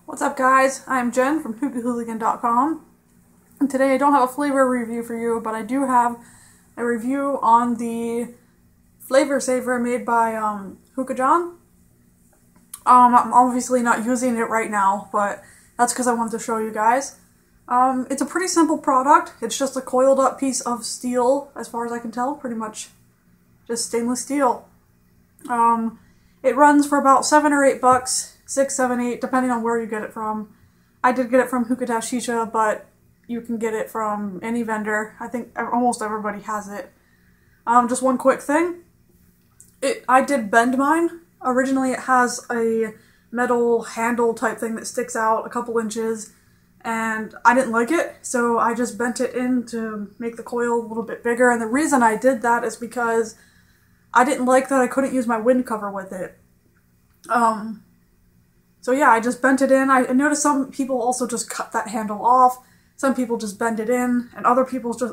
What's up, guys? I'm Jen from Hooligan.com, and today I don't have a flavor review for you, but I do have a review on the flavor saver made by Hookah John. I'm obviously not using it right now, but that's because I wanted to show you guys. It's a pretty simple product. It's just a coiled up piece of steel, as far as I can tell, pretty much just stainless steel. It runs for about $7 or $8, $6, $7, $8, depending on where you get it from. I did get it from Hookah Shisha, but you can get it from any vendor. I think almost everybody has it. Just one quick thing. I did bend mine. Originally it has a metal handle type thing that sticks out a couple inches, and I didn't like it, so I just bent it in to make the coil a little bit bigger. And the reason I did that is because I didn't like that I couldn't use my wind cover with it. So yeah, I just bent it in. I noticed some people also just cut that handle off. Some people just bend it in, and other people just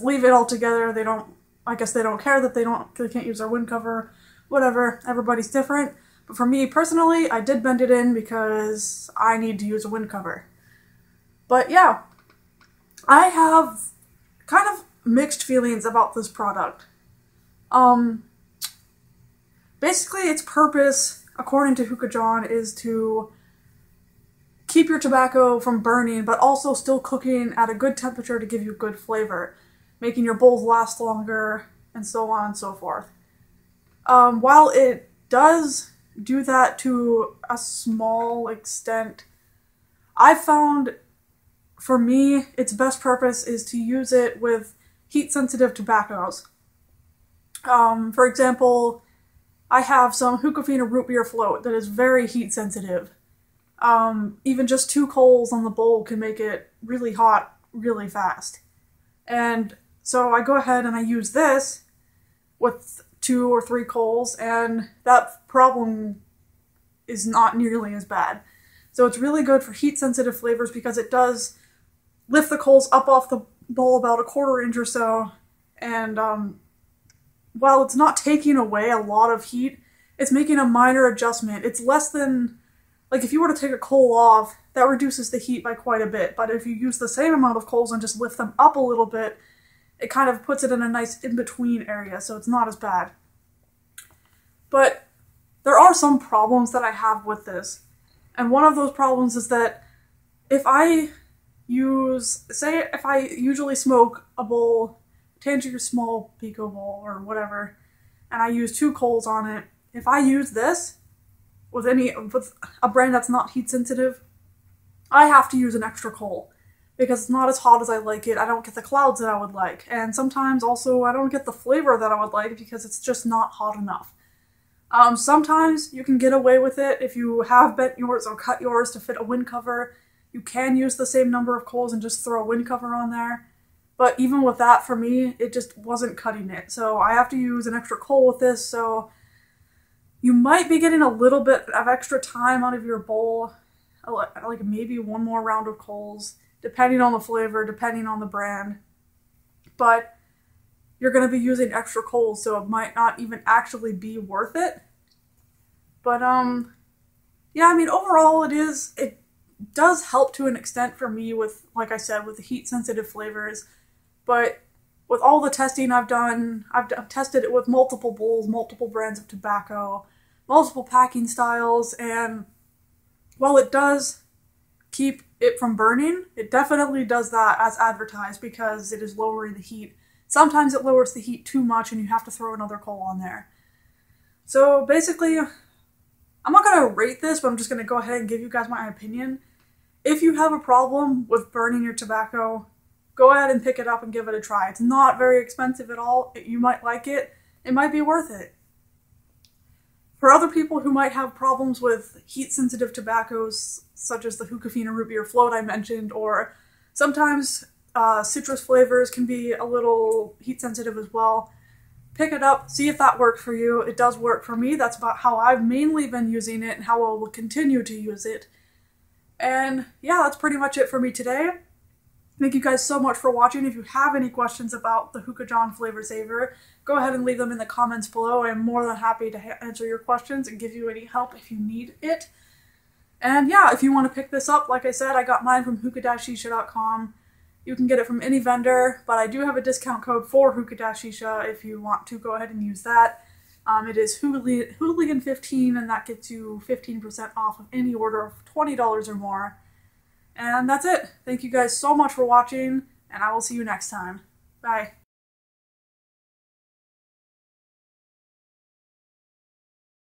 leave it all together. I guess they don't care that they can't use their wind cover, whatever. Everybody's different. But for me personally, I did bend it in because I need to use a wind cover. But yeah, I have kind of mixed feelings about this product. Basically, its purpose, according to Hookah John, is to keep your tobacco from burning, but also still cooking at a good temperature to give you good flavor, making your bowls last longer, and so on and so forth. While it does do that to a small extent, I found, for me, its best purpose is to use it with heat-sensitive tobaccos. For example, I have some Hookah root beer float that is very heat sensitive. Even just 2 coals on the bowl can make it really hot really fast. And so I go ahead and I use this with 2 or 3 coals, and that problem is not nearly as bad. So it's really good for heat sensitive flavors because it does lift the coals up off the bowl about 1/4 inch or so, and while it's not taking away a lot of heat, it's making a minor adjustment. It's less than, like if you were to take a coal off, that reduces the heat by quite a bit. But if you use the same amount of coals and just lift them up a little bit, it kind of puts it in a nice in-between area, so it's not as bad. But there are some problems that I have with this. And one of those problems is that if I usually smoke a bowl, Tangier small Pico bowl or whatever, and I use 2 coals on it. If I use this with a brand that's not heat sensitive, I have to use an extra coal because it's not as hot as I like it. I don't get the clouds that I would like, and sometimes also I don't get the flavor that I would like because it's just not hot enough. Sometimes you can get away with it if you have bent yours or cut yours to fit a wind cover. You can use the same number of coals and just throw a wind cover on there. But even with that, for me, it just wasn't cutting it. So I have to use an extra coal with this, so you might be getting a little bit of extra time out of your bowl, like maybe 1 more round of coals, depending on the flavor, depending on the brand. But you're going to be using extra coals, so it might not even actually be worth it. But yeah, I mean, overall it does help to an extent for me with, like I said, with the heat-sensitive flavors. But with all the testing I've done, I've tested it with multiple bowls, multiple brands of tobacco, multiple packing styles, and while it does keep it from burning, it definitely does that as advertised because it is lowering the heat. Sometimes it lowers the heat too much and you have to throw another coal on there. So basically, I'm not going to rate this, but I'm just going to go ahead and give you guys my opinion. If you have a problem with burning your tobacco, go ahead and pick it up and give it a try. It's not very expensive at all. You might like it. It might be worth it. For other people who might have problems with heat-sensitive tobaccos, such as the Hookah root beer float I mentioned, or sometimes citrus flavors can be a little heat-sensitive as well, pick it up, see if that works for you. It does work for me. That's about how I've mainly been using it and how I will continue to use it. And yeah, that's pretty much it for me today. Thank you guys so much for watching. If you have any questions about the Hookah John Flavor Saver, go ahead and leave them in the comments below. I'm more than happy to answer your questions and give you any help if you need it. And yeah, if you want to pick this up, like I said, I got mine from hookah-shisha.com. You can get it from any vendor, but I do have a discount code for Hookah-shisha if you want to go ahead and use that. It is Hooligan 15, and that gets you 15% off of any order of $20 or more. And that's it. Thank you guys so much for watching, and I will see you next time. Bye.